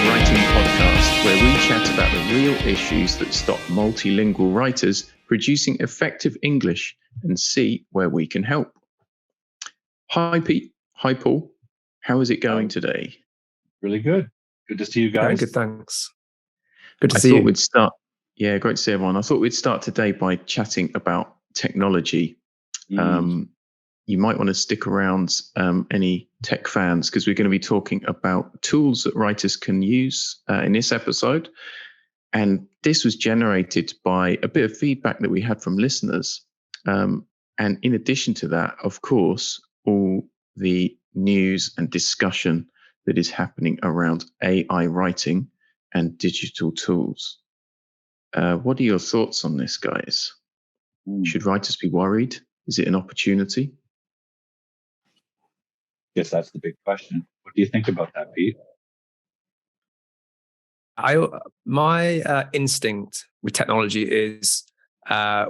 Writing Podcast, where we chat about the real issues that stop multilingual writers producing effective English and see where we can help. Hi, Pete. Hi, Paul. How is it going today? Really good. Good to see you guys. Very good, thanks. Good to I see thought you. we'd start. Yeah, great to see everyone. I thought we'd start today by chatting about technology. You might want to stick around, any tech fans, because we're going to be talking about tools that writers can use in this episode. And this was generated by a bit of feedback that we had from listeners. And in addition to that, of course, all the news and discussion that is happening around AI writing and digital tools. What are your thoughts on this, guys? Should writers be worried? Is it an opportunity? Guess that's the big question. What do you think about that, Pete? My instinct with technology is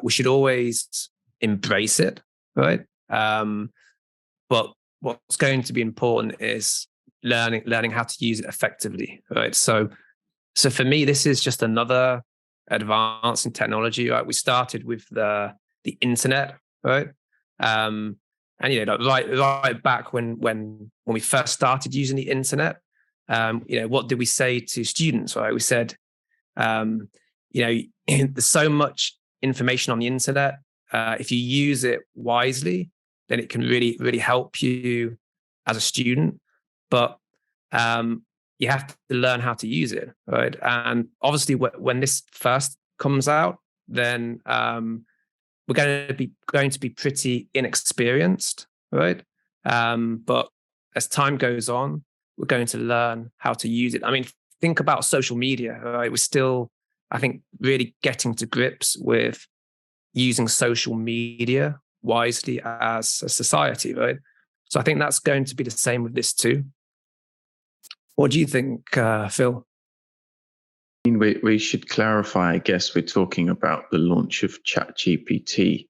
we should always embrace it, right? But what's going to be important is learning how to use it effectively, right? So for me, this is just another advance in technology, right? We started with the internet, right? And right back when we first started using the internet, what did we say to students? Right, we said, there's so much information on the internet. If you use it wisely, then it can really, really help you as a student. But you have to learn how to use it, right? And obviously, when this first comes out, then we're going to be pretty inexperienced, right? But as time goes on, we're going to learn how to use it. I mean, think about social media, right? We're still, I think, really getting to grips with using social media wisely as a society, right? So I think that's going to be the same with this too. What do you think, Phil? We should clarify, I guess we're talking about the launch of ChatGPT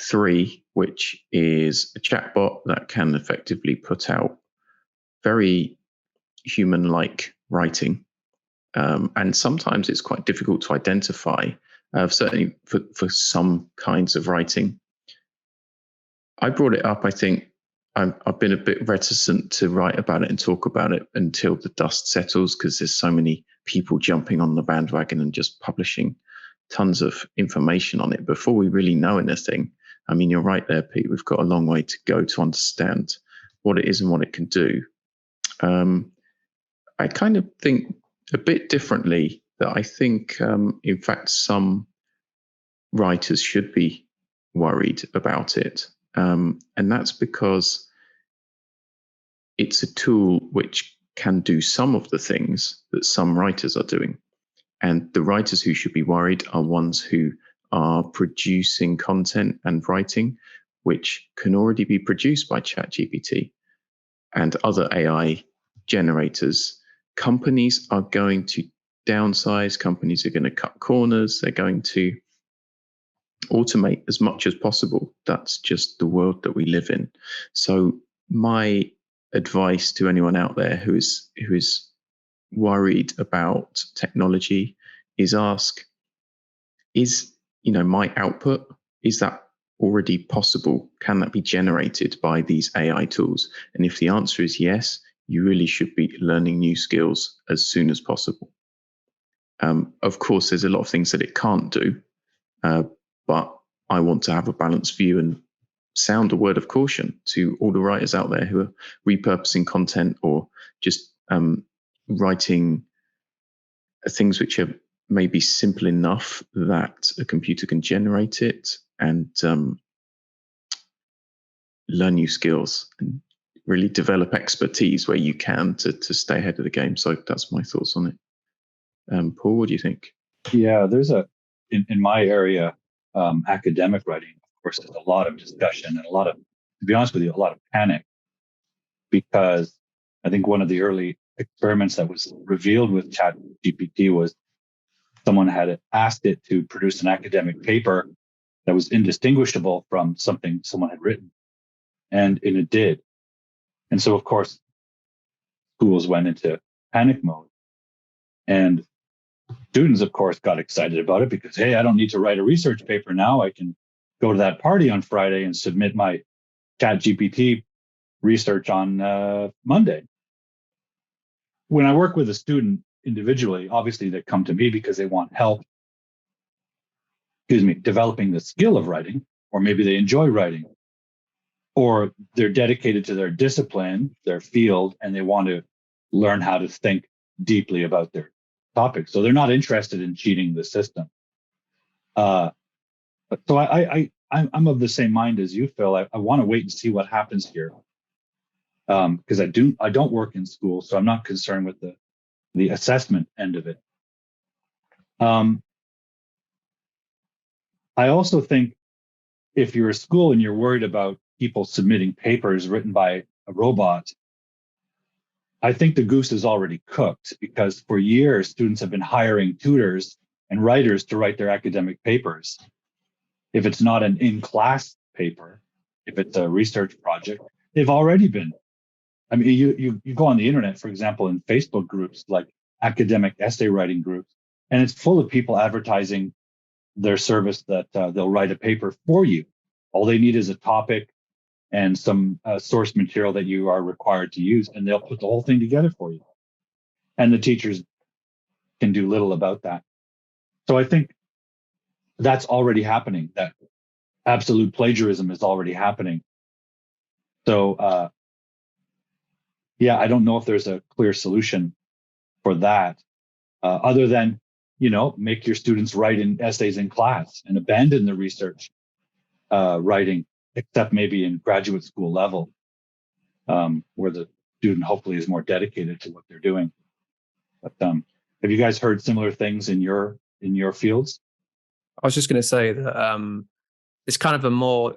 3, which is a chatbot that can effectively put out very human-like writing. And sometimes it's quite difficult to identify, certainly for some kinds of writing. I brought it up, I think, I've been a bit reticent to write about it and talk about it until the dust settles, because there's so many people jumping on the bandwagon and just publishing tons of information on it before we really know anything. I mean, you're right there, Pete. We've got a long way to go to understand what it is and what it can do. I kind of think a bit differently, that I think, in fact, some writers should be worried about it. And that's because it's a tool which can do some of the things that some writers are doing. And the writers who should be worried are ones who are producing content and writing which can already be produced by ChatGPT and other AI generators. Companies are going to downsize, companies are going to cut corners, they're going to automate as much as possible. That's just the world that we live in. So my advice to anyone out there who is worried about technology is ask, is my output, is that already possible? Can that be generated by these AI tools? And if the answer is yes, you really should be learning new skills as soon as possible. Of course, there's a lot of things that it can't do, but I want to have a balanced view and sound a word of caution to all the writers out there who are repurposing content or just writing things which are maybe simple enough that a computer can generate it, and learn new skills and really develop expertise where you can to stay ahead of the game. So that's my thoughts on it. Paul, what do you think? Yeah, there's in my area, academic writing, of course, there's a lot of discussion and to be honest with you, a lot of panic, because I think one of the early experiments that was revealed with ChatGPT was someone had asked it to produce an academic paper that was indistinguishable from something someone had written, and it did. And so, of course, schools went into panic mode. And students, of course, got excited about it because, hey, I don't need to write a research paper now. I can go to that party on Friday and submit my ChatGPT research on Monday. When I work with a student individually, obviously they come to me because they want help, developing the skill of writing, or maybe they enjoy writing, or they're dedicated to their discipline, their field, and they want to learn how to think deeply about their topic. So they're not interested in cheating the system. So I'm of the same mind as you, Phil. I want to wait and see what happens here, because I don't work in school, so I'm not concerned with the assessment end of it. I also think if you're a school and you're worried about people submitting papers written by a robot, I think the goose is already cooked, because for years, students have been hiring tutors and writers to write their academic papers. If it's not an in-class paper, if it's a research project, they've already been. I mean, you go on the internet, for example, in Facebook groups like academic essay writing groups, and it's full of people advertising their service that they'll write a paper for you. All they need is a topic and some source material that you are required to use, and they'll put the whole thing together for you. And the teachers can do little about that. So I think that's already happening. That absolute plagiarism is already happening. So, I don't know if there's a clear solution for that, other than, make your students write in essays in class and abandon the research writing, except maybe in graduate school level, where the student hopefully is more dedicated to what they're doing. But have you guys heard similar things in your fields? I was just going to say that it's kind of a more,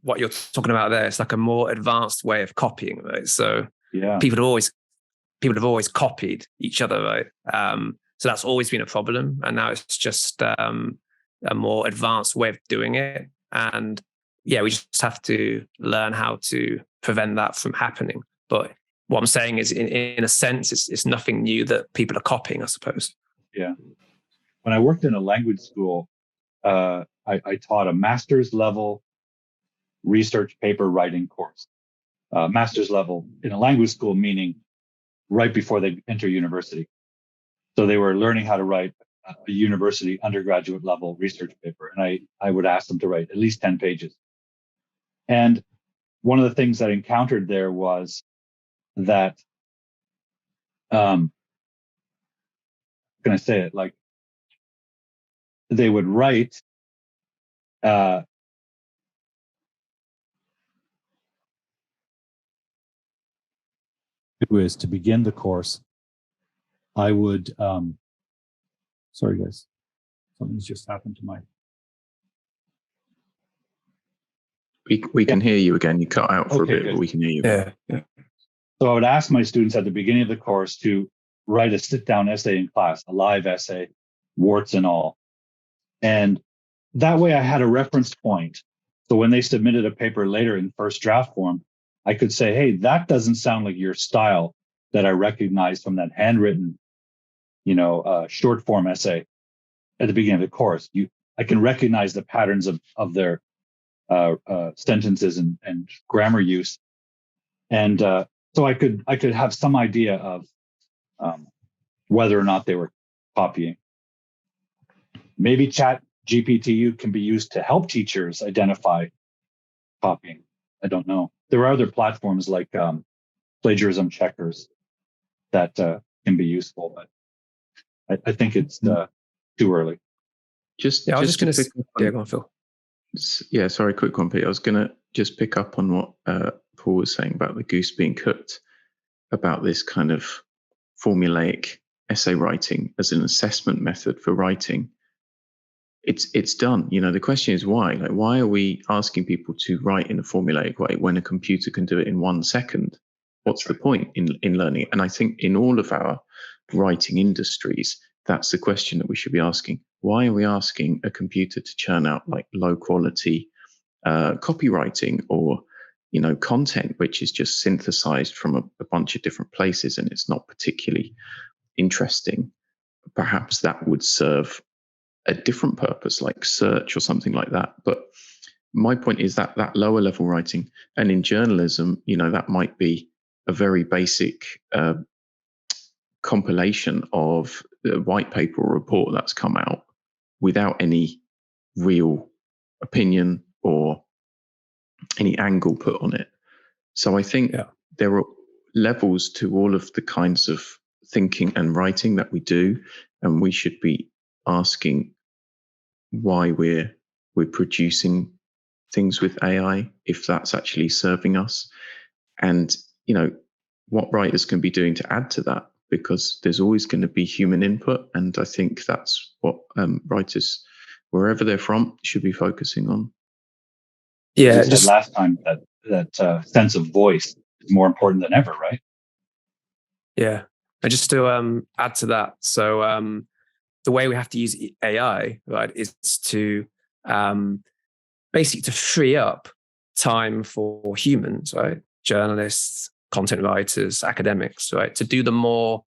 what you're talking about there, it's like a more advanced way of copying, right? So people have always copied each other, right? So that's always been a problem, and now it's just a more advanced way of doing it. And we just have to learn how to prevent that from happening. But what I'm saying is, in a sense, it's nothing new that people are copying, I suppose. Yeah. When I worked in a language school, I taught a master's level research paper writing course. Master's level in a language school, meaning right before they enter university. So they were learning how to write a university undergraduate level research paper. And I would ask them to write at least 10 pages. And one of the things that I encountered there was that, can I say it? Like, they would write, it was to begin the course. I would, sorry guys, something's just happened to my. We can hear you again. You cut out for a bit, good. But we can hear you. Yeah. So I would ask my students at the beginning of the course to write a sit-down essay in class, a live essay, warts and all. And that way I had a reference point. So when they submitted a paper later in first draft form, I could say, hey, that doesn't sound like your style that I recognized from that handwritten, short form essay at the beginning of the course. I can recognize the patterns of their sentences and grammar use. And so I could have some idea of whether or not they were copying. Maybe ChatGPT can be used to help teachers identify copying. I don't know. There are other platforms like plagiarism checkers that can be useful, but I think it's too early. I was just going to say, go on, Phil. Yeah, sorry, quick one, Pete. I was going to just pick up on what Paul was saying about the goose being cooked, about this kind of formulaic essay writing as an assessment method for writing. It's done. The question is why? Like, why are we asking people to write in a formulaic way when a computer can do it in 1 second? What's the point in learning it? And I think in all of our writing industries, that's the question that we should be asking. Why are we asking a computer to churn out like low quality copywriting or content which is just synthesized from a bunch of different places and it's not particularly interesting? perhaps that would serve a different purpose, like search or something like that. But my point is that that lower level writing, and in journalism, that might be a very basic compilation of the white paper or report that's come out without any real opinion or any angle put on it. So I think there are levels to all of the kinds of thinking and writing that we do, and we should be asking why we're producing things with AI, if that's actually serving us, and what writers can be doing to add to that, because there's always going to be human input, and I think that's what writers, wherever they're from, should be focusing on. Yeah, just said last time that sense of voice is more important than ever, right? Yeah, and just to add to that, so the way we have to use AI, right, is to basically to free up time for humans, right, journalists, content writers, academics, right, to do the more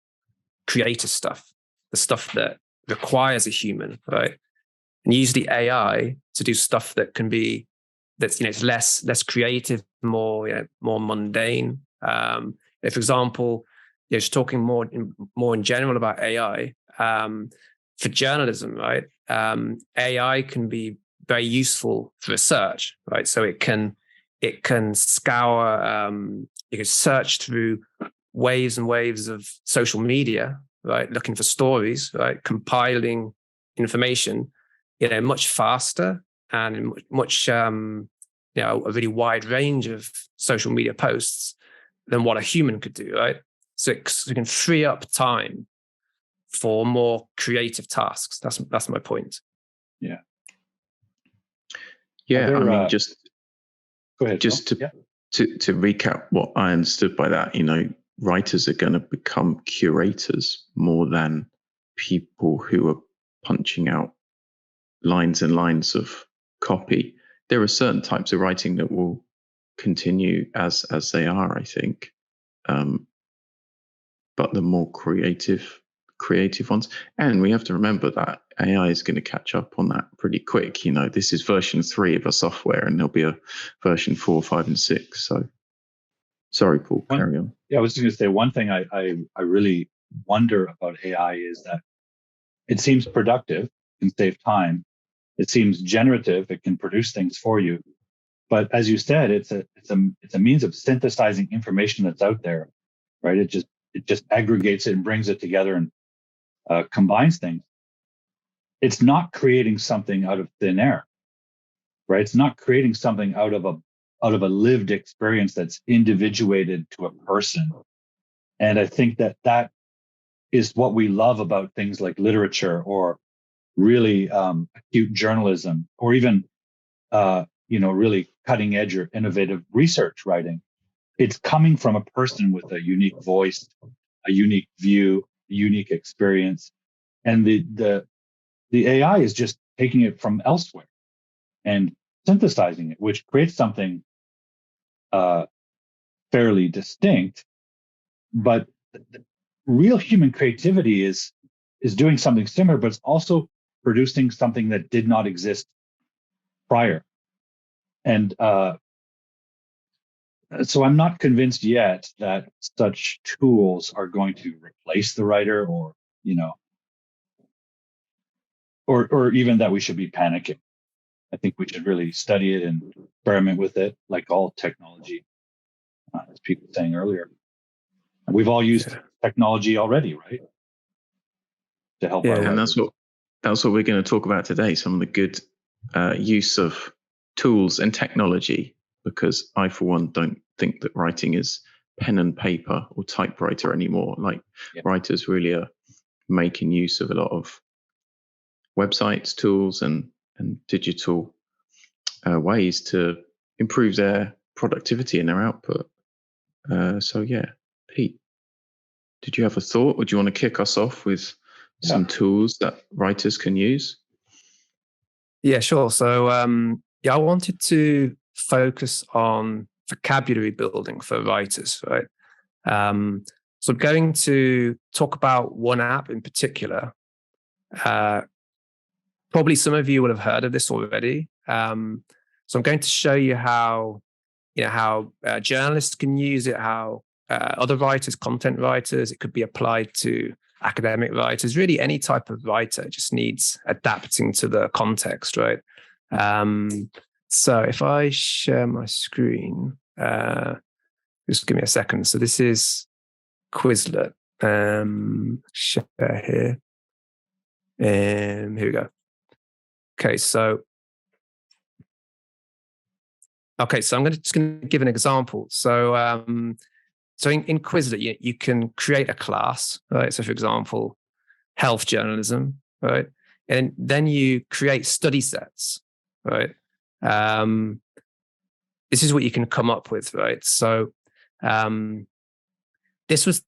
creative stuff, the stuff that requires a human, right, and use the AI to do stuff that can be it's less creative, more mundane. For example, just talking more in general about AI for journalism, right? AI can be very useful for research, right? So it can scour, you can search through waves and waves of social media, right? Looking for stories, right? Compiling information, much faster and much, a really wide range of social media posts than what a human could do, right? So you can free up time for more creative tasks. That's my point. Yeah. Yeah, I mean, just go ahead. To recap what I understood by that, writers are going to become curators more than people who are punching out lines and lines of copy. There are certain types of writing that will continue as they are, I think, but the more creative ones. And we have to remember that AI is going to catch up on that pretty quick. This is version 3 of a software, and there'll be a version 4, 5, and 6. So, sorry, Paul, carry on. Yeah, I was just going to say one thing I really wonder about AI is that it seems productive, can save time. It seems generative, it can produce things for you. But as you said, it's a means of synthesizing information that's out there, right? It just aggregates it and brings it together and combines things. It's not creating something out of thin air, right? It's not creating something out of a lived experience that's individuated to a person. And I think that is what we love about things like literature or really acute journalism, or even really cutting edge or innovative research writing. It's coming from a person with a unique voice, a unique view, a unique experience, and the AI is just taking it from elsewhere and synthesizing it, which creates something fairly distinct. But real human creativity is doing something similar, but it's also producing something that did not exist prior. And so I'm not convinced yet that such tools are going to replace the writer, or or even that we should be panicking. I think we should really study it and experiment with it, like all technology, as people were saying earlier. We've all used technology already, right? To help our writers. And that's what we're going to talk about today. Some of the good use of tools and technology, because I, for one, don't think that writing is pen and paper or typewriter anymore. Writers really are making use of a lot of websites, tools, and digital ways to improve their productivity and their output. So yeah, Pete, did you have a thought, or do you want to kick us off with some tools that writers can use? Yeah, sure. So I wanted to focus on vocabulary building for writers, right? So I'm going to talk about one app in particular, Probably some of you will have heard of this already. So I'm going to show you how journalists can use it, how other writers, content writers, it could be applied to academic writers. Really, any type of writer just needs adapting to the context, right? So if I share my screen, just give me a second. So this is Quizlet. Share here. Here we go. Okay, so I'm just going to give an example. So in Quizlet, you can create a class, right? So for example, health journalism, right? And then you create study sets, right? This is what you can come up with, right? So this is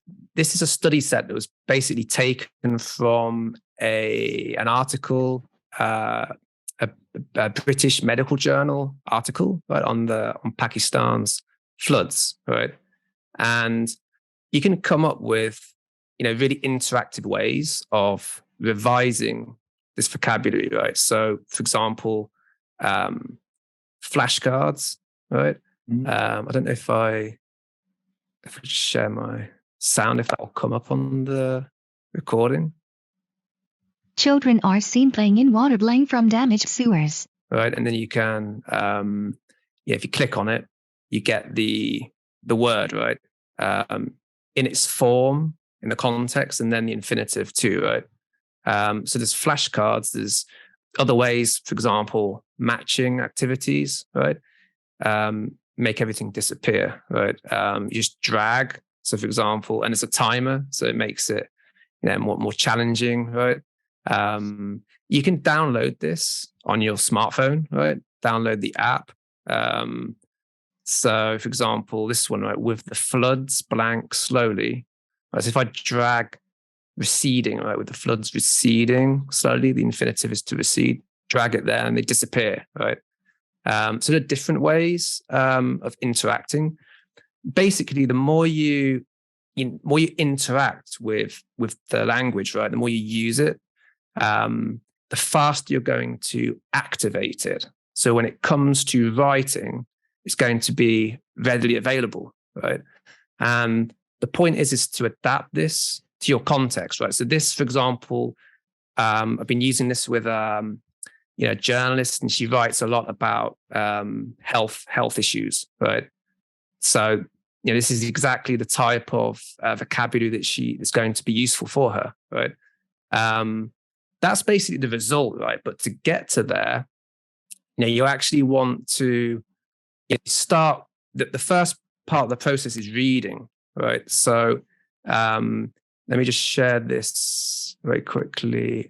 a study set that was basically taken from an article, a British medical journal article, right, on Pakistan's floods, right? And you can come up with, really interactive ways of revising this vocabulary, right? So, for example, flashcards, right? I don't know if I share my sound, if that will come up on the recording. Children are seen playing in water playing from damaged sewers. Right, and then you can, if you click on it, you get the word, right, in its form, in the context, and then the infinitive too, right? So there's flashcards, there's other ways, for example, matching activities, right? Make everything disappear, right? You just drag. So for example, and it's a timer, so it makes it, more challenging, right? You can download this on your smartphone, right? Download the app. So for example, this one, right, with the floods blank slowly. Right? So if I drag receding, right, with the floods receding slowly, the infinitive is to recede, drag it there and they disappear, right? So there are different ways of interacting. Basically, the more you interact with the language, right, the more you use it, the faster you're going to activate it. So when it comes to writing, it's going to be readily available, right? And the point is to adapt this to your context, right? So this, for example, I've been using this with a journalist, and she writes a lot about health issues, right? So this is exactly the type of vocabulary that is going to be useful for her, right? That's basically the result, right? But to get to there, you actually want to start. The first part of the process is reading, right? So let me just share this very quickly.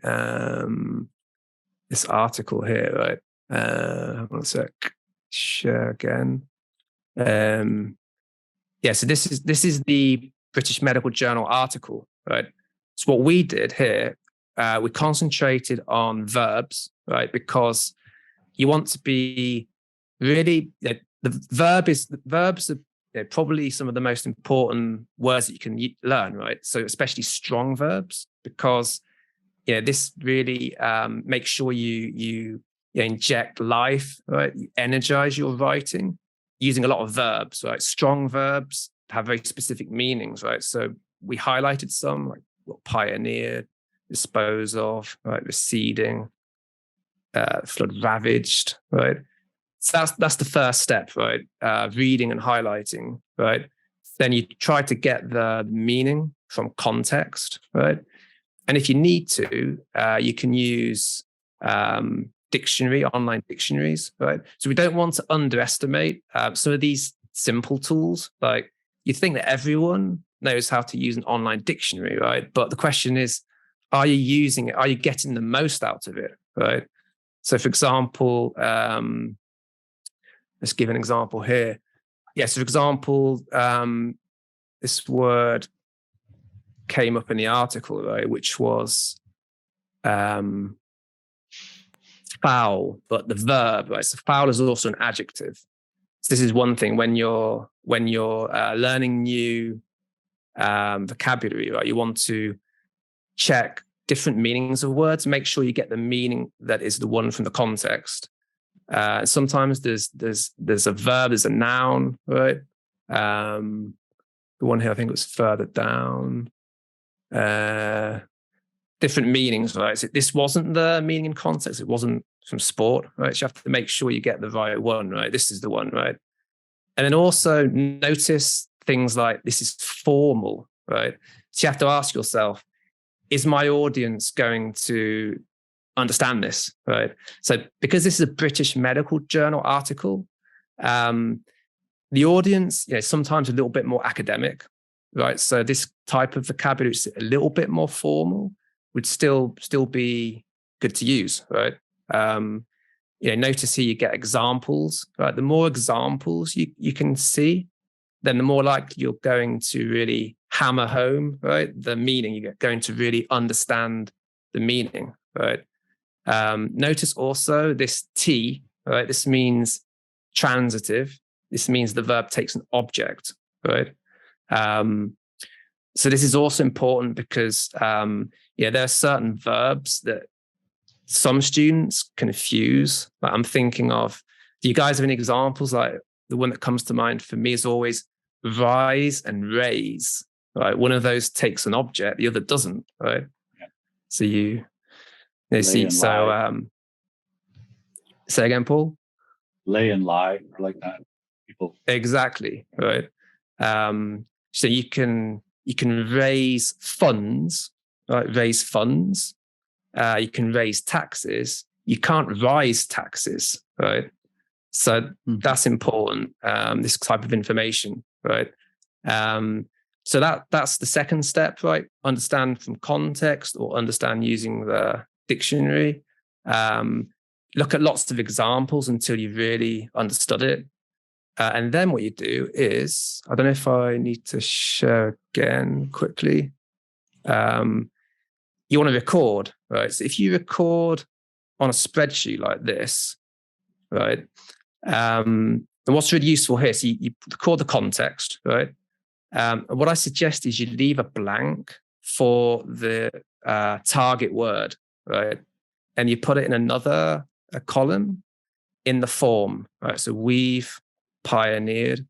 This article here, right? One sec. Share again. So this is the British Medical Journal article, right? So what we did here, we concentrated on verbs, right? Because you want to be really, verbs are probably some of the most important words that you can learn, right? So especially strong verbs, because this really makes sure you inject life, right? You energize your writing using a lot of verbs, right? Strong verbs have very specific meanings, right? So we highlighted some, like pioneered, dispose of, right? Receding, flood ravaged, right? So that's the first step, right? Reading and highlighting, right? Then you try to get the meaning from context, right? And if you need to, you can use online dictionaries, right? So we don't want to underestimate some of these simple tools. Like, you think that everyone knows how to use an online dictionary, right? But the question is, are you using it? Are you getting the most out of it, right? So for example, let's give an example here. So for example, this word came up in the article, right, which was foul, but the verb, right? So foul is also an adjective. So this is one thing when you're learning new vocabulary, right? You want to check different meanings of words. Make sure you get the meaning that is the one from the context. Sometimes there's a verb, there's a noun, right? The one here, I think it was further down. Different meanings, right? So this wasn't the meaning in context. It wasn't from sport, right? So you have to make sure you get the right one, right? This is the one, right? And then also notice things like this is formal, right? So you have to ask yourself, is my audience going to understand this, right? So because this is a British medical journal article, the audience, sometimes a little bit more academic, right? So this type of vocabulary is a little bit more formal, would still be good to use, right? Notice here you get examples, right? The more examples you can see, then the more likely you're going to really hammer home, right? The meaning. You're going to really understand the meaning, right? Notice also this T, right? This means transitive. This means the verb takes an object, right? So this is also important because, there are certain verbs that some students confuse. Like I'm thinking of, do you guys have any examples? Like the one that comes to mind for me is always rise and raise, right? One of those takes an object, the other doesn't, right? Yeah. So say again, Paul? Lay and lie are like that. People. Exactly, right? So you can raise funds, right? Raise funds. You can raise taxes. You can't rise taxes, right? So that's important. This type of information, right? So that's the second step, right? Understand from context or understand using the dictionary. Look at lots of examples until you really understood it. And then what you do is, I don't know if I need to share again quickly. You want to record, right? So if you record on a spreadsheet like this, right? And what's really useful here, so you record the context, right? And what I suggest is you leave a blank for the target word, right? And you put it in a column in the form, right? So we've pioneered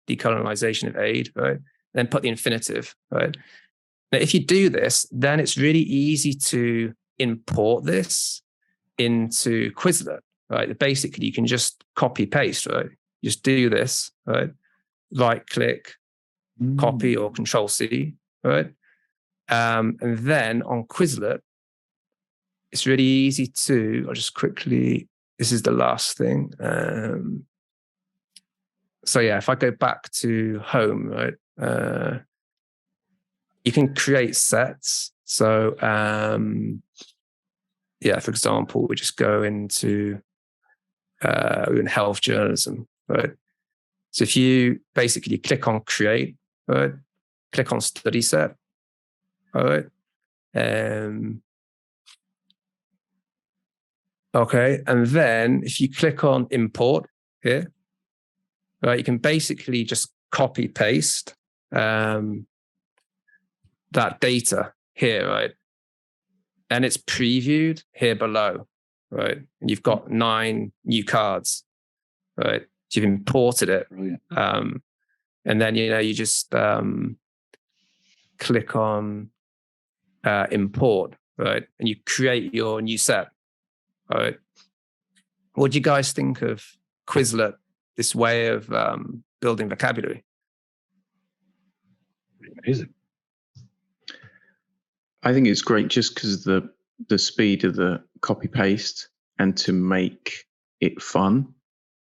decolonization of aid, right? Then put the infinitive, right? Now, if you do this, then it's really easy to import this into Quizlet, right? Basically, you can just copy paste, right? Just do this, right? Right click, copy or Control C, right? And then on Quizlet, it's really easy to, I'll just quickly, this is the last thing. So yeah, if I go back to home, right? You can create sets. So for example, we just go into in health journalism, right? So if you basically click on create, right? Click on study set, all right? Okay, and then if you click on import here, right, you can basically just copy paste that data here, right? And it's previewed here below, right? And you've got 9 new cards, right? So you've imported it. And then, you just click on import, right? And you create your new set, right? What do you guys think of Quizlet, this way of building vocabulary? Amazing. I think it's great just because the speed of the copy paste and to make it fun.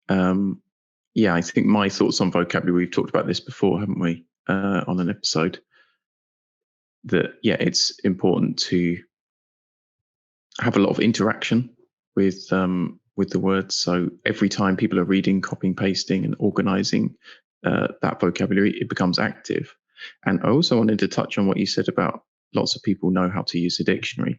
I think my thoughts on vocabulary, we've talked about this before, haven't we, on an episode, that, it's important to have a lot of interaction with the words. So every time people are reading, copying, pasting and organizing that vocabulary, it becomes active. And I also wanted to touch on what you said about lots of people know how to use a dictionary.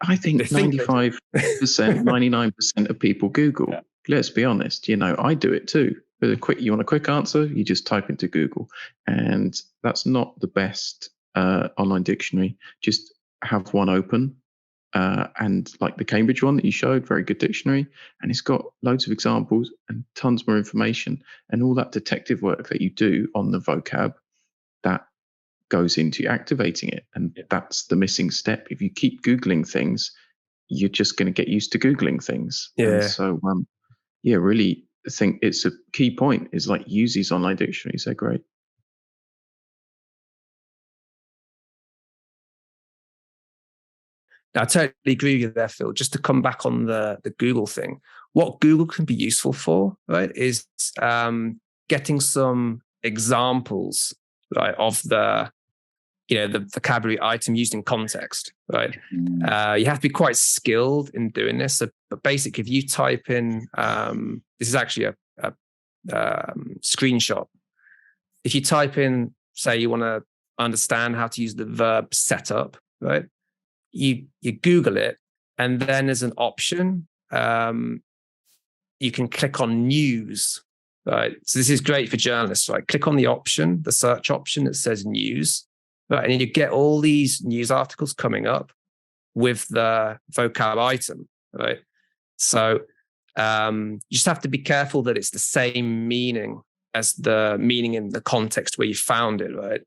I think 95%, 99% of people Google. Yeah. Let's be honest, I do it too. You want a quick answer, you just type into Google. And that's not the best online dictionary. Just have one open, and like the Cambridge one that you showed, very good dictionary, and it's got loads of examples and tons more information, and all that detective work that you do on the vocab, that goes into activating it. And that's the missing step. If you keep Googling things, you're just going to get used to Googling things. Yeah. And so, really, I think it's a key point is like use these online dictionaries. They're great. I totally agree with you there, Phil. Just to come back on the Google thing, what Google can be useful for, right, is getting some examples, right, of the vocabulary item used in context, right? You have to be quite skilled in doing this. So, but basically, if you type in, this is actually a screenshot. If you type in, say, you want to understand how to use the verb set up, right? You Google it, and then there's an option. You can click on news, right? So this is great for journalists, right? Click on the option, the search option that says news, right? And you get all these news articles coming up with the vocab item, right? So you just have to be careful that it's the same meaning as the meaning in the context where you found it, right?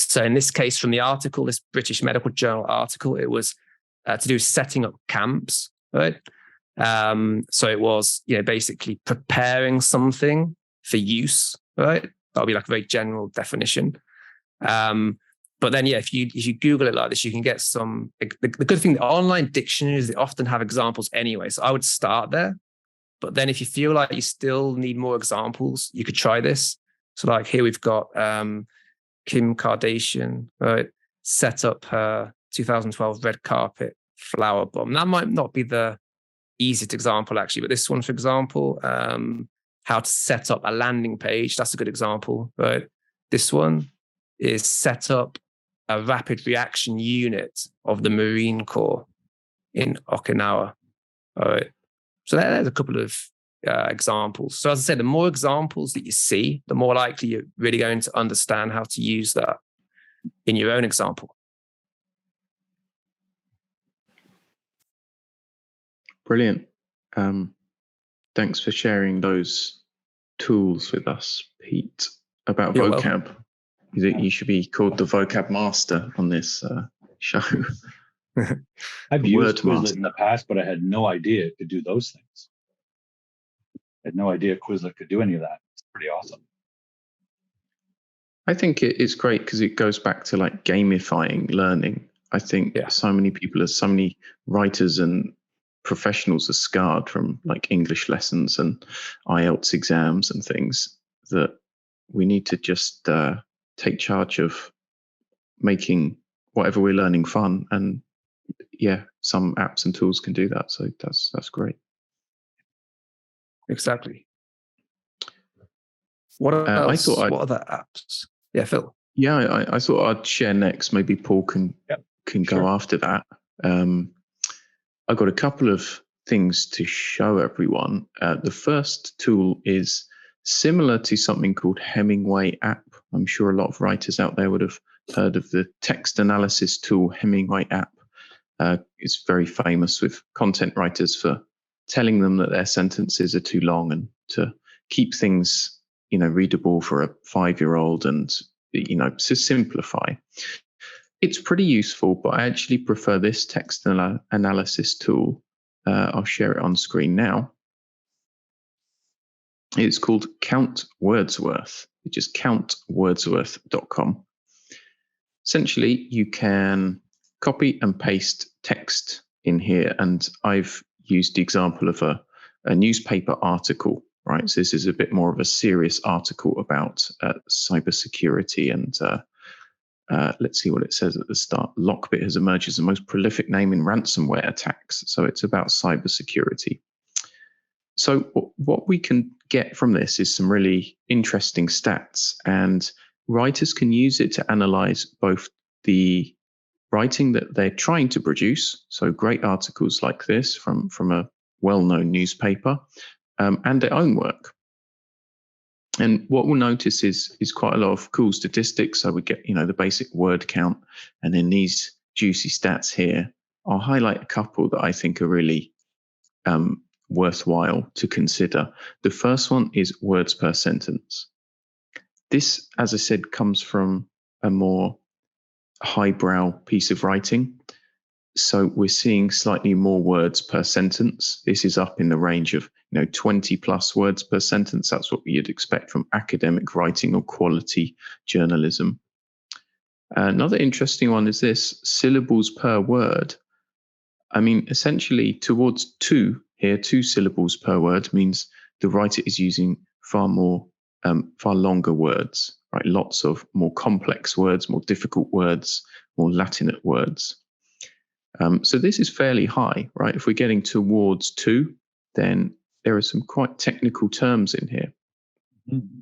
So in this case, from the article, this British Medical Journal article, it was to do with setting up camps, right? So it was, basically preparing something for use, right? That'll be like a very general definition. But then, if you Google it like this, you can get some. The good thing, the online dictionaries, they often have examples anyway. So I would start there. But then if you feel like you still need more examples, you could try this. So like here we've got Kim Kardashian, right, set up her 2012 red carpet flower bomb. That might not be the easiest example, actually, but this one, for example, how to set up a landing page. That's a good example, right? This one is set up a rapid reaction unit of the Marine Corps in Okinawa. All right. So there's a couple of examples. So as I said, the more examples that you see, the more likely you're really going to understand how to use that in your own example. Brilliant. Thanks for sharing those tools with us, Pete, about You're vocab. welcome. You should be called the vocab master on this show. I've used Word Quizlet master. in the past, but I had no idea it could do those things. I had no idea Quizlet could do any of that. It's pretty awesome. I think it's great because it goes back to like gamifying learning. I think so many people, so many writers and professionals are scarred from like English lessons and IELTS exams and things, that we need to just take charge of making whatever we're learning fun. And some apps and tools can do that. So that's great. Exactly. What else? What other apps? Yeah, Phil. Yeah, I thought I'd share next. Maybe Paul can go after that. I've got a couple of things to show everyone. The first tool is similar to something called Hemingway app. I'm sure a lot of writers out there would have heard of the text analysis tool Hemingway app. It's very famous with content writers for telling them that their sentences are too long and to keep things, readable for a 5-year-old and, to simplify. It's pretty useful, but I actually prefer this text analysis tool. I'll share it on screen now. It's called Count Wordsworth, which is countwordsworth.com. Essentially, you can copy and paste text in here, and I've used the example of a newspaper article, right? So this is a bit more of a serious article about cybersecurity, and let's see what it says at the start. Lockbit has emerged as the most prolific name in ransomware attacks. So it's about cybersecurity. So what we can get from this is some really interesting stats, and writers can use it to analyze both the writing that they're trying to produce, so great articles like this from a well-known newspaper, and their own work. And what we'll notice is quite a lot of cool statistics. So we get, the basic word count, and then these juicy stats here. I'll highlight a couple that I think are really worthwhile to consider. The first one is words per sentence. This, as I said, comes from a more highbrow piece of writing. So we're seeing slightly more words per sentence. This is up in the range of 20 plus words per sentence. That's what you'd expect from academic writing or quality journalism. Another interesting one is this: syllables per word. I mean, essentially towards 2 here, 2 syllables per word means the writer is using far longer words, right? Lots of more complex words, more difficult words, more Latinate words. So this is fairly high, right? If we're getting towards 2, then there are some quite technical terms in here. Mm-hmm.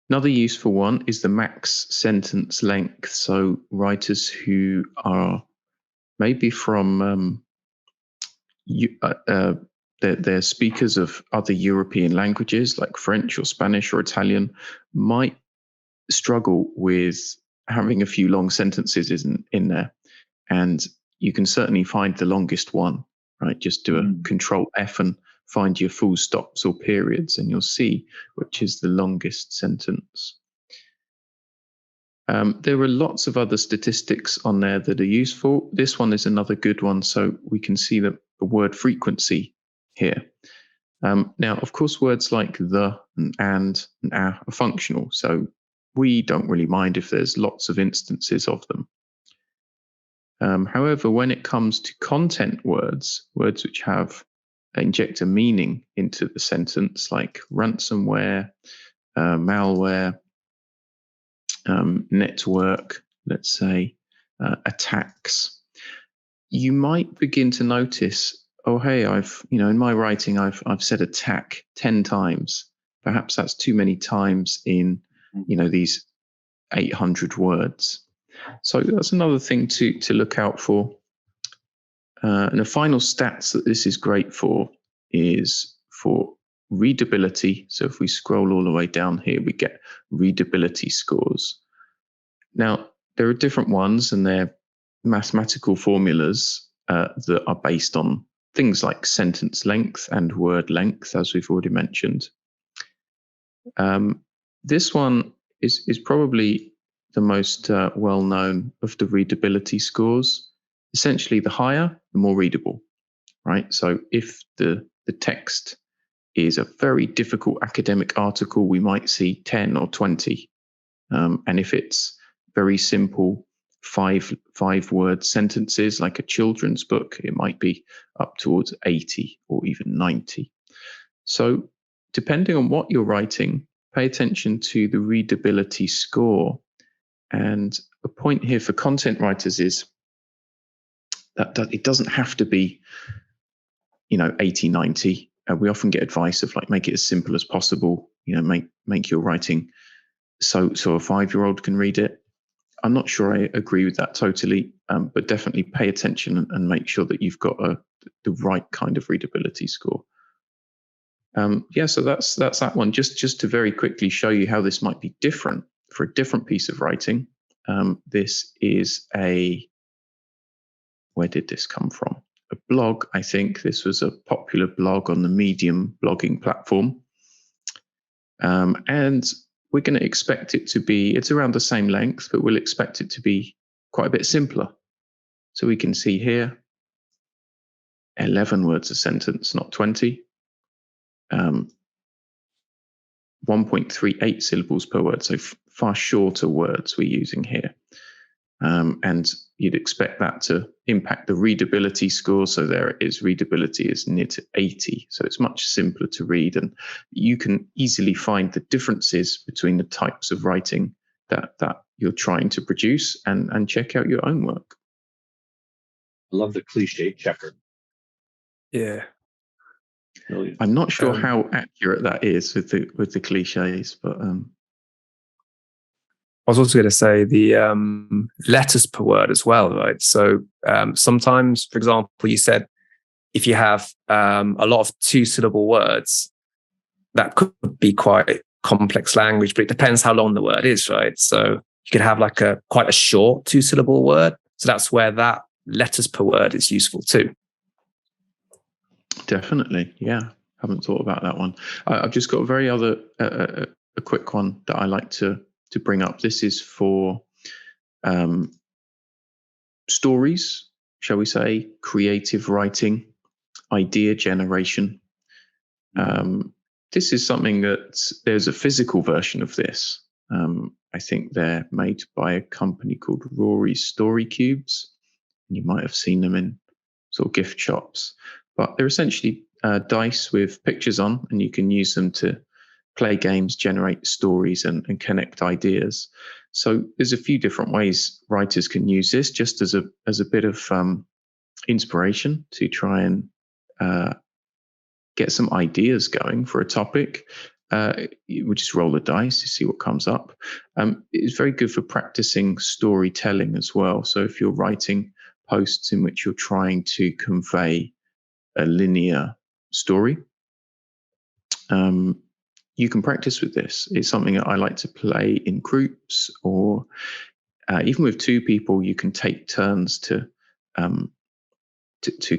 Another useful one is the max sentence length. So writers who are maybe from they're speakers of other European languages like French or Spanish or Italian might struggle with having a few long sentences in there. And you can certainly find the longest one, right? Just do a Control F and find your full stops or periods, and you'll see which is the longest sentence. There are lots of other statistics on there that are useful. This one is another good one, so we can see the word frequency here. Now, of course, words like the and are functional, so we don't really mind if there's lots of instances of them. However, when it comes to content words which inject a meaning into the sentence, like ransomware, malware, network, let's say, attacks, you might begin to notice, oh, hey, in my writing, I've said attack 10 times. Perhaps that's too many times in, these 800 words. So that's another thing to look out for. And the final stats that this is great for is for readability. So if we scroll all the way down here, we get readability scores. Now, there are different ones, and they're mathematical formulas that are based on things like sentence length and word length, as we've already mentioned. This one is probably the most well-known of the readability scores. Essentially, the higher, the more readable, right? So if the text is a very difficult academic article, we might see 10 or 20. And if it's very simple, five-word sentences like a children's book, it might be up towards 80 or even 90. So depending on what you're writing, pay attention to the readability score. And a point here for content writers is that it doesn't have to be, 80, 90. We often get advice of make it as simple as possible, make your writing so a 5-year-old can read it. I'm not sure I agree with that totally, but definitely pay attention and make sure that you've got the right kind of readability score. So that's that one. Just to very quickly show you how this might be different for a different piece of writing. This is where did this come from? A blog, I think. This was a popular blog on the Medium blogging platform. And we're going to expect it to be, it's around the same length, but we'll expect it to be quite a bit simpler. So we can see here, 11 words a sentence, not 20. 1.38 syllables per word, so far shorter words we're using here. And you'd expect that to impact the readability score. So there it is, readability is near to 80. So it's much simpler to read, and you can easily find the differences between the types of writing that you're trying to produce and check out your own work. I love the cliche checker. Yeah. Brilliant. I'm not sure how accurate that is with the cliches, but I was also going to say the letters per word as well, right? So sometimes, for example, you said if you have a lot of 2-syllable words, that could be quite complex language, but it depends how long the word is, right? So you could have like quite a short 2-syllable word. So that's where that letters per word is useful too. Definitely, yeah. Haven't thought about that one. I've just got a quick one that I like to bring up. This is for stories, shall we say, creative writing, idea generation. This is something that there's a physical version of this. I think they're made by a company called Rory's Story Cubes. You might have seen them in sort of gift shops, but they're essentially dice with pictures on, and you can use them to play games, generate stories, and connect ideas. So there's a few different ways writers can use this, just as a bit of inspiration to try and get some ideas going for a topic. We just roll the dice to see what comes up. It's very good for practicing storytelling as well. So if you're writing posts in which you're trying to convey a linear story, you can practice with this. It's something that I like to play in groups, or even with two people. You can take turns to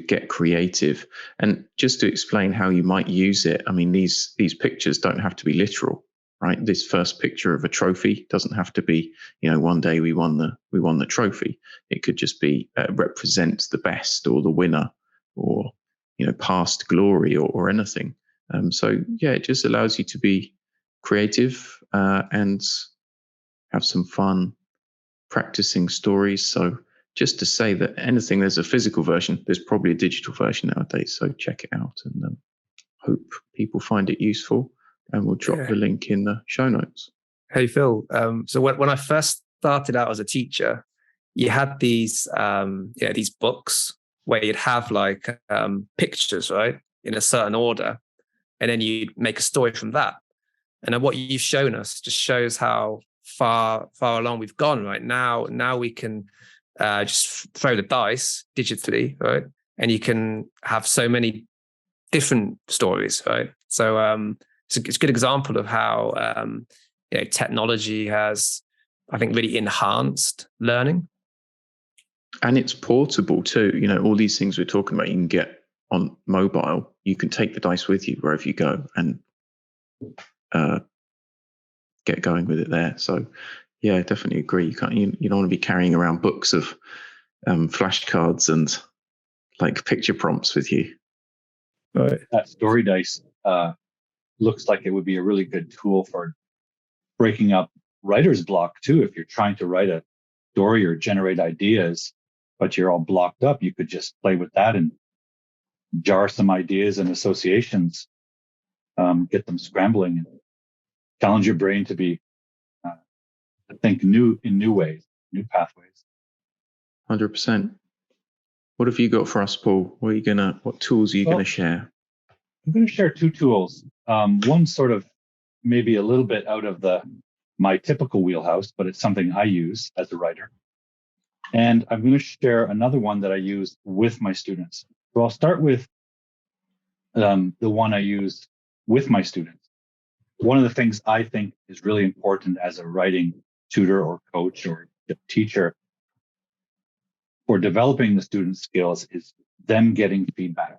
get creative. And just to explain how you might use it, I mean, these pictures don't have to be literal, right? This first picture of a trophy doesn't have to be, one day we won the trophy. It could just be represents the best, or the winner, or past glory, or anything. So yeah, it just allows you to be creative and have some fun practicing stories. So just to say that anything, there's a physical version, there's probably a digital version nowadays. So check it out, and hope people find it useful. And we'll drop the link in the show notes. Hey, Phil. So when I first started out as a teacher, you had these books where you'd have like pictures, right, in a certain order, and then you'd make a story from that. And then what you've shown us just shows how far along we've gone. Right now we can just throw the dice digitally, right, and you can have so many different stories, right? So it's a good example of how technology has, I think, really enhanced learning. And it's portable too. All these things we're talking about, you can get on mobile. You can take the dice with you wherever you go and get going with it there. So yeah, I definitely agree. You don't want to be carrying around books of flashcards and like picture prompts with you. Right. That story dice looks like it would be a really good tool for breaking up writer's block too. If you're trying to write a story or generate ideas, but you're all blocked up, you could just play with that and jar some ideas and associations, get them scrambling, and challenge your brain to be to think in new ways, new pathways. 100%. What have you got for us, Paul? What tools are you gonna share? I'm going to share two tools. One sort of maybe a little bit out of my typical wheelhouse, but it's something I use as a writer. And I'm going to share another one that I use with my students. So I'll start with the one I use with my students. One of the things I think is really important as a writing tutor or coach or teacher for developing the students' skills is them getting feedback.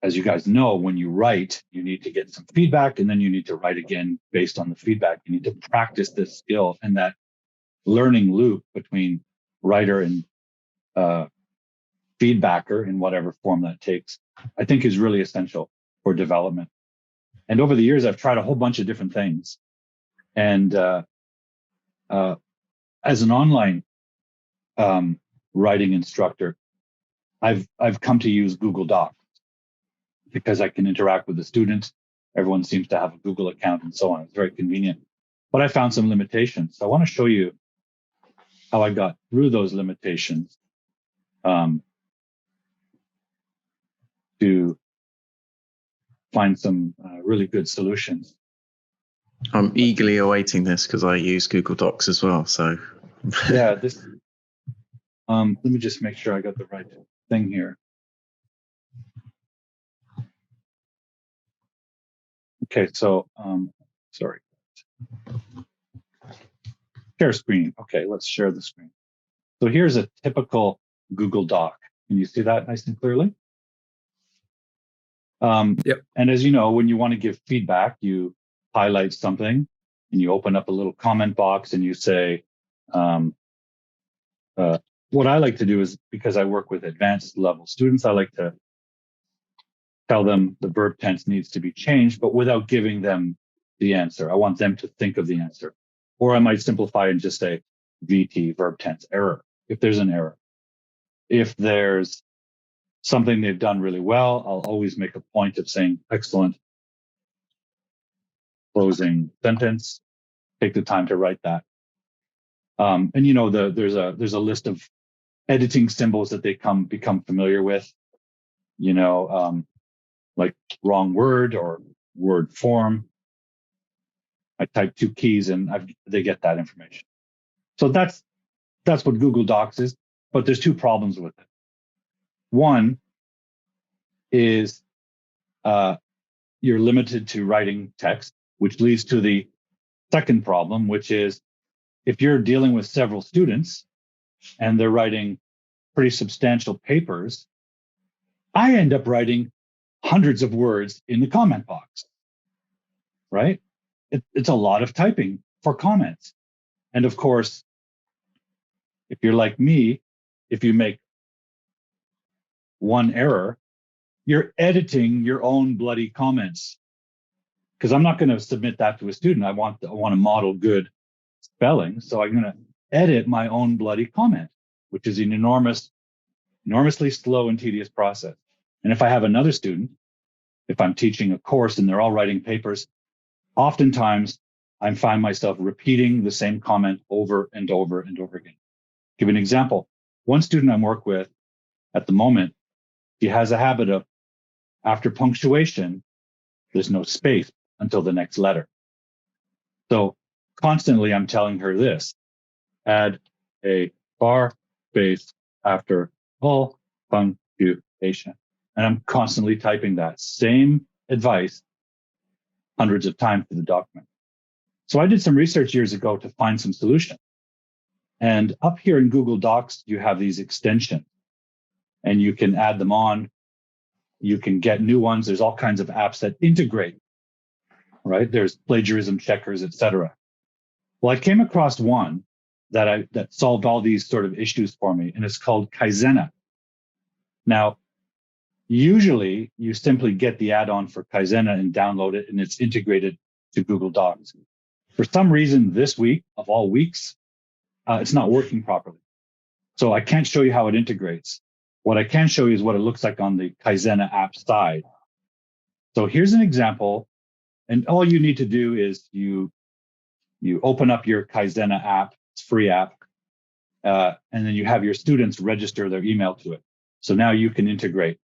As you guys know, when you write, you need to get some feedback, and then you need to write again based on the feedback. You need to practice this skill, and that learning loop between writer and feedbacker, in whatever form that takes, I think is really essential for development. And over the years, I've tried a whole bunch of different things. And as an online writing instructor, I've come to use Google Docs because I can interact with the students. Everyone seems to have a Google account and so on. It's very convenient. But I found some limitations. So I want to show you how I got through those limitations to find some really good solutions. I'm eagerly awaiting this because I use Google Docs as well. So yeah, this. Let me just make sure I got the right thing here. Okay, so sorry. Share screen. Okay, let's share the screen. So here's a typical Google Doc. Can you see that nice and clearly? Yep. And as you know, when you want to give feedback, you highlight something and you open up a little comment box and you say, what I like to do is, because I work with advanced level students, I like to tell them the verb tense needs to be changed, but without giving them the answer. I want them to think of the answer. Or I might simplify and just say VT, verb tense error, if there's an error. If there's something they've done really well, I'll always make a point of saying excellent closing sentence. Take the time to write that. And there's a list of editing symbols that they become familiar with. Like wrong word or word form. I type 2 keys and they get that information. So that's what Google Docs is. But there's 2 problems with it. One is you're limited to writing text, which leads to the second problem, which is if you're dealing with several students and they're writing pretty substantial papers, I end up writing hundreds of words in the comment box, right? It's a lot of typing for comments. And of course, if you're like me, if you make one error, you're editing your own bloody comments. Because I'm not going to submit that to a student. I want to model good spelling. So I'm going to edit my own bloody comment, which is an enormously slow and tedious process. And if I have another student, if I'm teaching a course and they're all writing papers, oftentimes I find myself repeating the same comment over and over and over again. Give an example. One student I'm working with at the moment, he has a habit of, after punctuation, there's no space until the next letter. So constantly I'm telling her this, add a bar space after all punctuation. And I'm constantly typing that same advice hundreds of times to the document. So I did some research years ago to find some solution. And up here in Google Docs, you have these extensions and you can add them on. You can get new ones. There's all kinds of apps that integrate, right? There's plagiarism checkers, etc. Well, I came across one that solved all these sort of issues for me, and it's called Kaizena. Now, usually you simply get the add-on for Kaizena and download it, and it's integrated to Google Docs. For some reason, this week, of all weeks, it's not working properly. So I can't show you how it integrates. What I can show you is what it looks like on the Kaizena app side. So here's an example, and all you need to do is you open up your Kaizena app, it's a free app, and then you have your students register their email to it. So now you can integrate,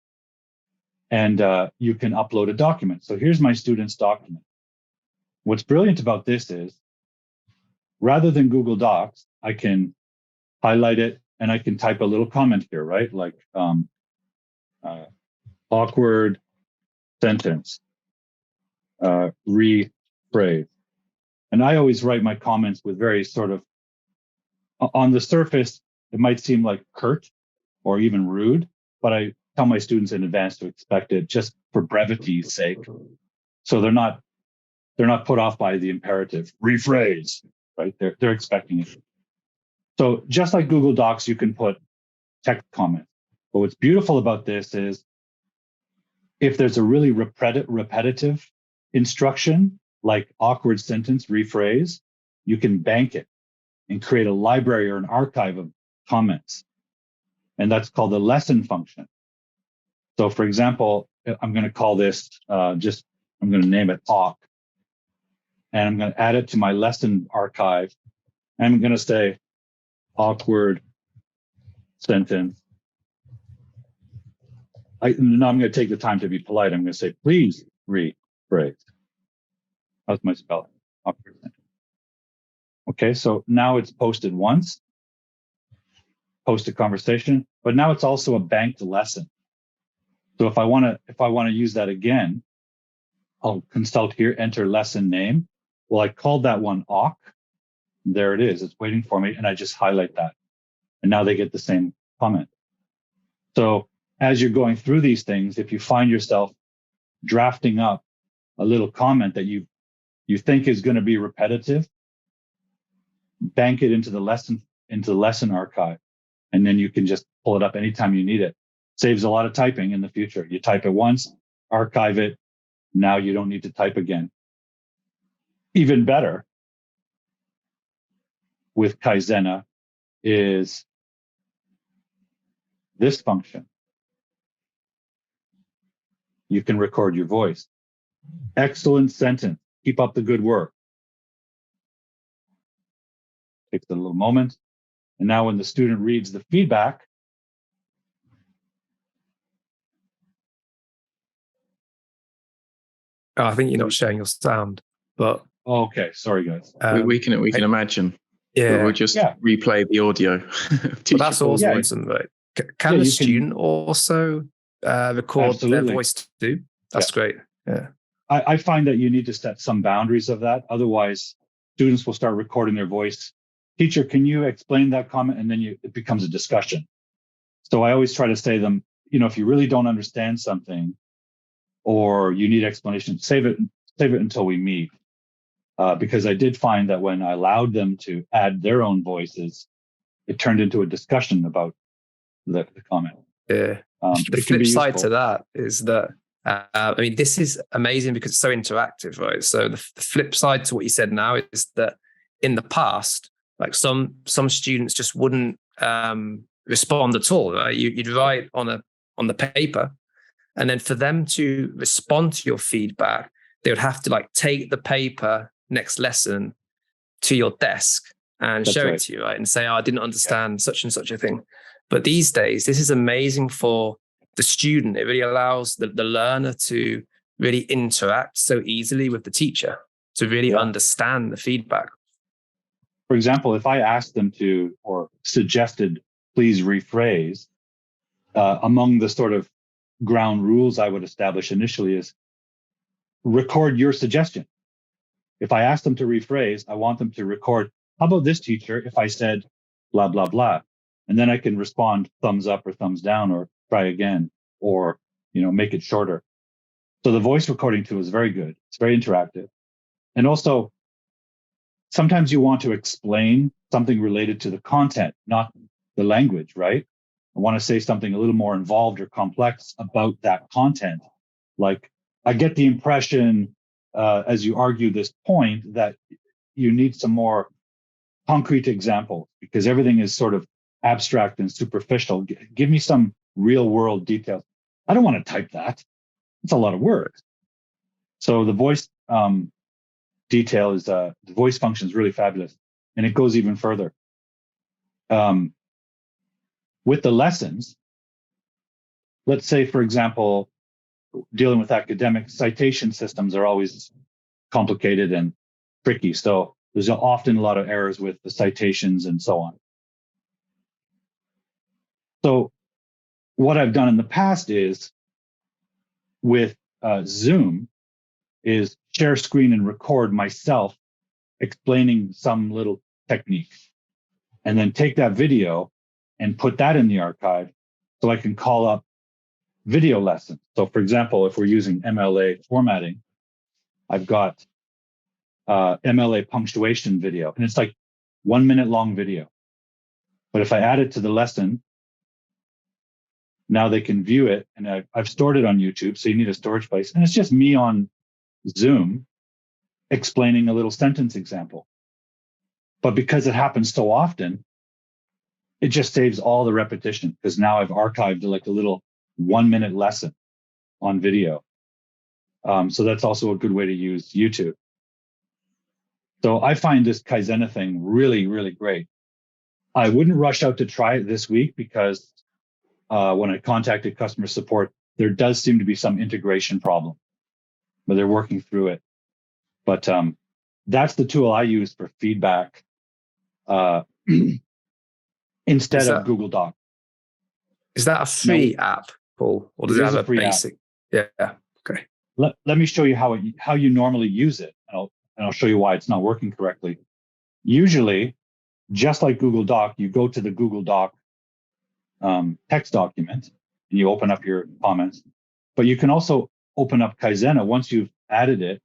and you can upload a document. So here's my student's document. What's brilliant about this is, rather than Google Docs, I can highlight it and I can type a little comment here, right? Like awkward sentence, rephrase. And I always write my comments with very sort of, on the surface, it might seem like curt or even rude, but I tell my students in advance to expect it just for brevity's sake. So they're not put off by the imperative, rephrase, right? They're expecting it. So just like Google Docs, you can put text comments. But what's beautiful about this is if there's a really repetitive instruction, like awkward sentence, rephrase, you can bank it and create a library or an archive of comments. And that's called the lesson function. So for example, I'm going to call this I'm going to name it awk. And I'm going to add it to my lesson archive. And I'm going to say awkward sentence. Now I'm going to take the time to be polite. I'm going to say, please rephrase. How's my spelling? Awkward sentence. Okay, so now it's posted once, post a conversation, but now it's also a banked lesson. So if I want to use that again, I'll consult here, enter lesson name. Well, I called that one awk. There it is. It's waiting for me. And I just highlight that. And now they get the same comment. So as you're going through these things, if you find yourself drafting up a little comment that you think is going to be repetitive, bank it into the lesson archive. And then you can just pull it up anytime you need it. Saves a lot of typing in the future. You type it once, archive it. Now you don't need to type again. Even better with Kaizena is this function. You can record your voice. Excellent sentence. Keep up the good work. Takes a little moment. And now when the student reads the feedback, I think you're not sharing your sound, but okay, sorry guys. We can imagine. Yeah, we'll just replay the audio. But that's awesome, right? Can the student also record their voice too? That's great. Yeah. I find that you need to set some boundaries of that. Otherwise, students will start recording their voice. Teacher, can you explain that comment? And then it becomes a discussion. So I always try to say to them, if you really don't understand something or you need explanation, save it until we meet. Because I did find that when I allowed them to add their own voices, it turned into a discussion about the comment. Yeah. The flip side to that is that, this is amazing because it's so interactive, right? So the flip side to what you said now is that in the past, like some students just wouldn't respond at all, right? You'd write on the paper, and then for them to respond to your feedback, they would have to take the paper next lesson to your desk and show it to you, right? And say, I didn't understand such and such a thing. But these days, this is amazing for the student. It really allows the learner to really interact so easily with the teacher, to really understand the feedback. For example, if I asked them to, or suggested, please rephrase, among the sort of ground rules I would establish initially is record your suggestion. If I ask them to rephrase, I want them to record, how about this, teacher, if I said blah, blah, blah. And then I can respond thumbs up or thumbs down or try again or, make it shorter. So the voice recording tool is very good. It's very interactive. And also, sometimes you want to explain something related to the content, not the language, right? I want to say something a little more involved or complex about that content. Like, I get the impression, as you argue this point, that you need some more concrete examples because everything is sort of abstract and superficial. Give me some real world details. I don't want to type that. It's a lot of words. So the voice detail is the voice function is really fabulous, and it goes even further. With the lessons, let's say, for example, dealing with academic citation systems are always complicated and tricky. So there's often a lot of errors with the citations and so on. So what I've done in the past is with Zoom is share screen and record myself explaining some little technique and then take that video and put that in the archive so I can call up video lessons. So for example, if we're using MLA formatting, I've got MLA punctuation video, and it's 1 minute long video. But if I add it to the lesson, now they can view it, and I've stored it on YouTube, so you need a storage place. And it's just me on Zoom explaining a little sentence example. But because it happens so often, it just saves all the repetition because now I've archived a little 1 minute lesson on video. So that's also a good way to use YouTube. So I find this Kaizena thing really, really great. I wouldn't rush out to try it this week because when I contacted customer support, there does seem to be some integration problem, but they're working through it. But that's the tool I use for feedback instead of Google Doc. Is that a free app, Paul, or does it have a basic? App. Yeah. Okay. let me show you how you normally use it, and I'll show you why it's not working correctly. Usually, just like Google Doc, you go to the Google Doc text document and you open up your comments, but you can also open up Kaizena once you've added it,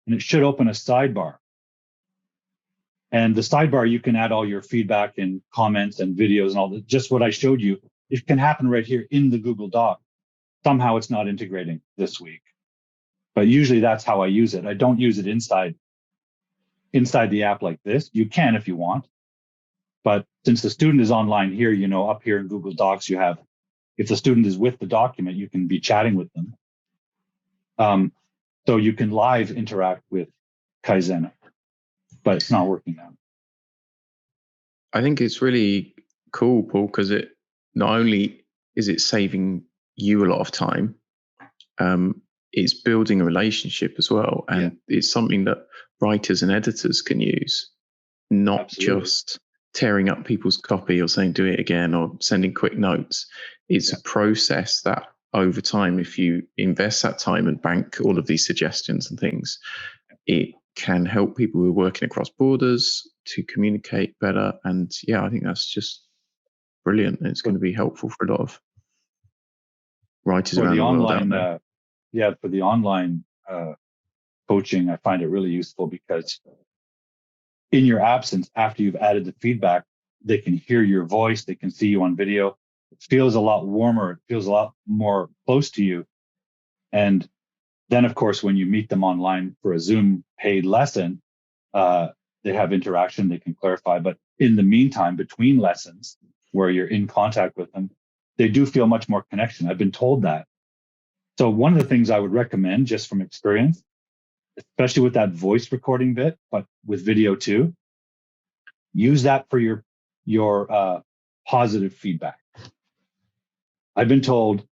and it should open a sidebar. And the sidebar, you can add all your feedback and comments and videos and all that. Just what I showed you, it can happen right here in the Google Doc. Somehow it's not integrating this week, but usually that's how I use it. I don't use it inside the app like this. You can if you want, but since the student is online here, up here in Google Docs, you have, if the student is with the document, you can be chatting with them. So you can live interact with Kaizena, but it's not working now. I think it's really cool, Paul, because it not only is it saving you a lot of time, it's building a relationship as well. And it's something that writers and editors can use, not Absolutely. just tearing up people's copy or saying, do it again, or sending quick notes. It's a process that over time, if you invest that time and bank all of these suggestions and things, it can help people who are working across borders to communicate better. And I think that's just brilliant. It's going to be helpful for a lot of writers around the world out there. For the online coaching, I find it really useful because in your absence, after you've added the feedback, they can hear your voice, they can see you on video. It feels a lot warmer, it feels a lot more close to you. And then, of course, when you meet them online for a Zoom paid lesson, they have interaction, they can clarify. But in the meantime, between lessons, where you're in contact with them, they do feel much more connection. I've been told that. So one of the things I would recommend, just from experience, especially with that voice recording bit, but with video too, use that for your positive feedback. I've been told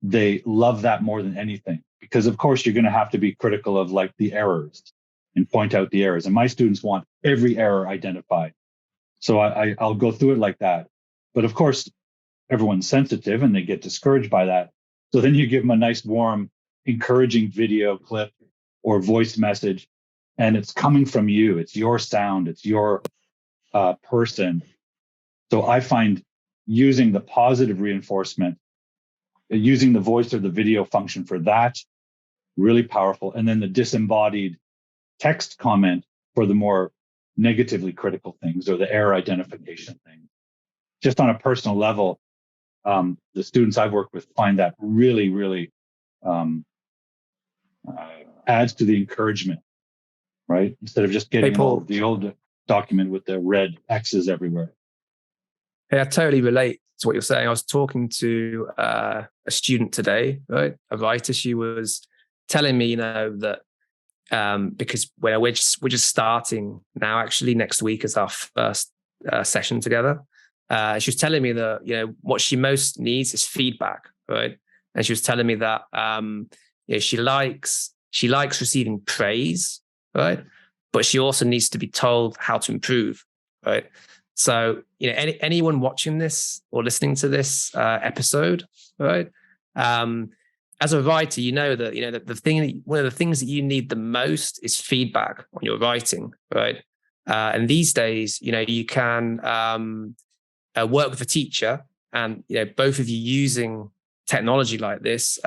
they love that more than anything, because of course you're going to have to be critical of like the errors and point out the errors. And my students want every error identified. So I'll go through it like that. But of course, everyone's sensitive and they get discouraged by that. So then you give them a nice, warm, encouraging video clip or voice message, and it's coming from you. It's your sound. It's your person. So I find using the positive reinforcement, using the voice or the video function for that, really powerful. And then the disembodied text comment for the more negatively critical things or the error identification thing. Just on a personal level, the students I've worked with find that really, really adds to the encouragement, right? Instead of just getting the old document with the red X's everywhere. Hey, I totally relate to what you're saying. I was talking to a student today, right? A writer. She was telling me, that because we're just starting now. Actually, next week is our first session together. She was telling me that what she most needs is feedback, right? And she was telling me that she likes receiving praise, right? But she also needs to be told how to improve, right? So anyone watching this or listening to this episode, right? As a writer, that one of the things that you need the most is feedback on your writing, right? And these days, you can work with a teacher, and both of you using technology like this.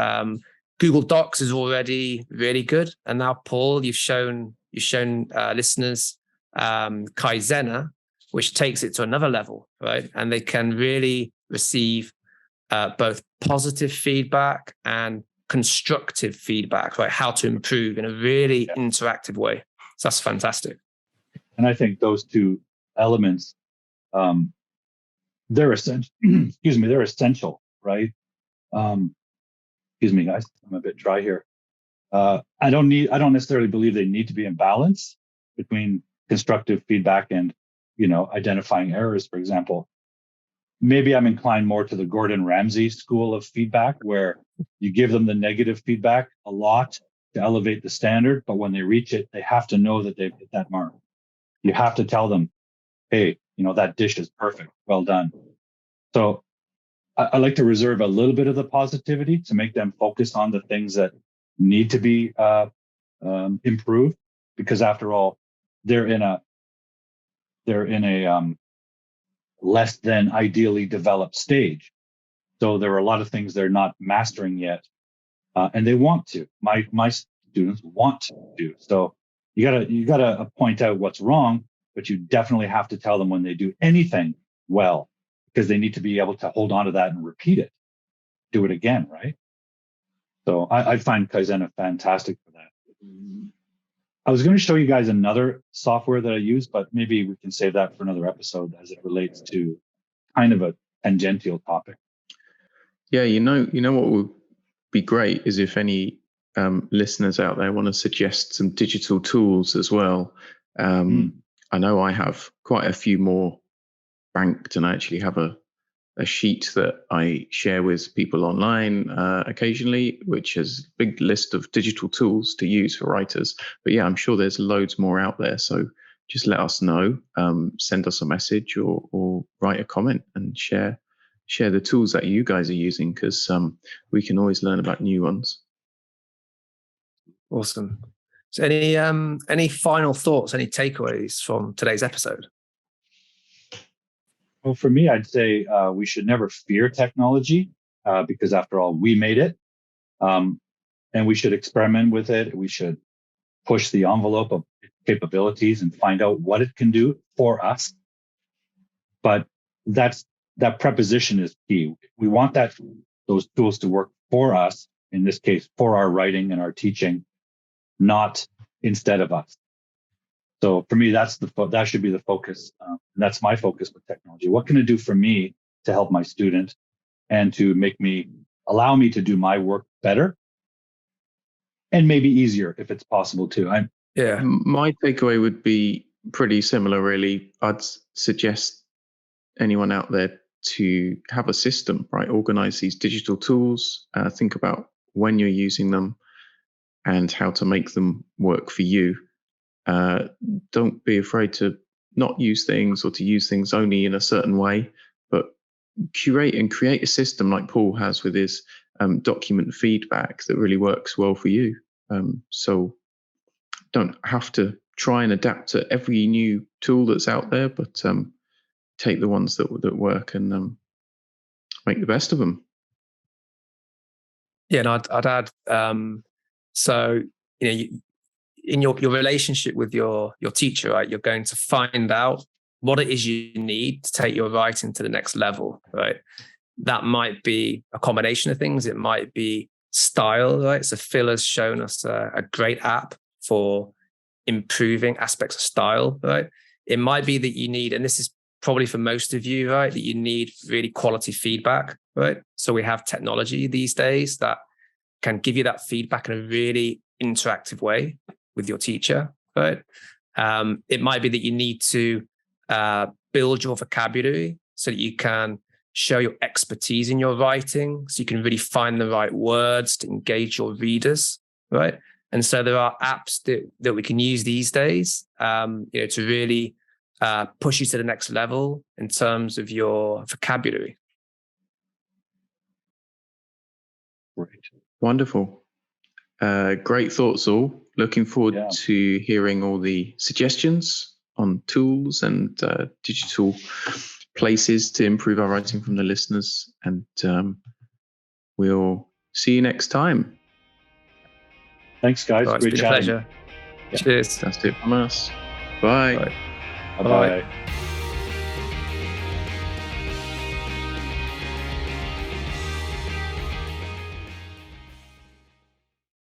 Google Docs is already really good, and now Paul, you've shown listeners Kaizena, which takes it to another level, right? And they can really receive both positive feedback and constructive feedback, right? How to improve in a really interactive way. So that's fantastic. And I think those two elements, they're essential. Excuse me, they're essential, right? Excuse me, guys, I'm a bit dry here. I don't necessarily believe they need to be in balance between constructive feedback and, identifying errors, for example. Maybe I'm inclined more to the Gordon Ramsay school of feedback, where you give them the negative feedback a lot to elevate the standard, but when they reach it, they have to know that they've hit that mark. You have to tell them, hey, that dish is perfect. Well done. So I like to reserve a little bit of the positivity to make them focus on the things that need to be improved, because after all, they're in a less than ideally developed stage. So there are a lot of things they're not mastering yet, and they want to. My students want to do. So you gotta point out what's wrong, but you definitely have to tell them when they do anything well, because they need to be able to hold on to that and repeat it, do it again, right? So I find Kaizen fantastic for that. I was going to show you guys another software that I use, but maybe we can save that for another episode as it relates to kind of a tangential topic. Yeah, you know what would be great is if any listeners out there want to suggest some digital tools as well. I know I have quite a few more banked, and I actually have a sheet that I share with people online occasionally, which has a big list of digital tools to use for writers. But yeah, I'm sure there's loads more out there. So just let us know, send us a message or write a comment and share the tools that you guys are using, because we can always learn about new ones. Awesome. So any final thoughts, any takeaways from today's episode? Well, for me, I'd say we should never fear technology, because after all, we made it, and we should experiment with it. We should push the envelope of capabilities and find out what it can do for us. But that preposition is key. We want those tools to work for us, in this case, for our writing and our teaching, not instead of us. So for me, that should be the focus. And that's my focus with technology. What can it do for me to help my student and to allow me to do my work better and maybe easier if it's possible too? My takeaway would be pretty similar, really. I'd suggest anyone out there to have a system, right? Organize these digital tools, think about when you're using them and how to make them work for you. Don't be afraid to not use things or to use things only in a certain way, but curate and create a system like Paul has with his document feedback that really works well for you. So don't have to try and adapt to every new tool that's out there, but take the ones that work and make the best of them. Yeah, and I'd add, so in your relationship with your teacher, right, you're going to find out what it is you need to take your writing to the next level, right? That might be a combination of things. It might be style, right? So Phil has shown us a great app for improving aspects of style, right? It might be that you need, and this is probably for most of you, right, that you need really quality feedback, right? So we have technology these days that can give you that feedback in a really interactive way with your teacher, right? It might be that you need to build your vocabulary so that you can show your expertise in your writing, so you can really find the right words to engage your readers, right? And so there are apps that we can use these days, to really push you to the next level in terms of your vocabulary. Great. Wonderful. Great thoughts all. Looking forward to hearing all the suggestions on tools and digital places to improve our writing from the listeners. And we'll see you next time. Thanks, guys. Great chatting. A pleasure. Yeah. Cheers. That's it from us. Bye. Bye. Bye.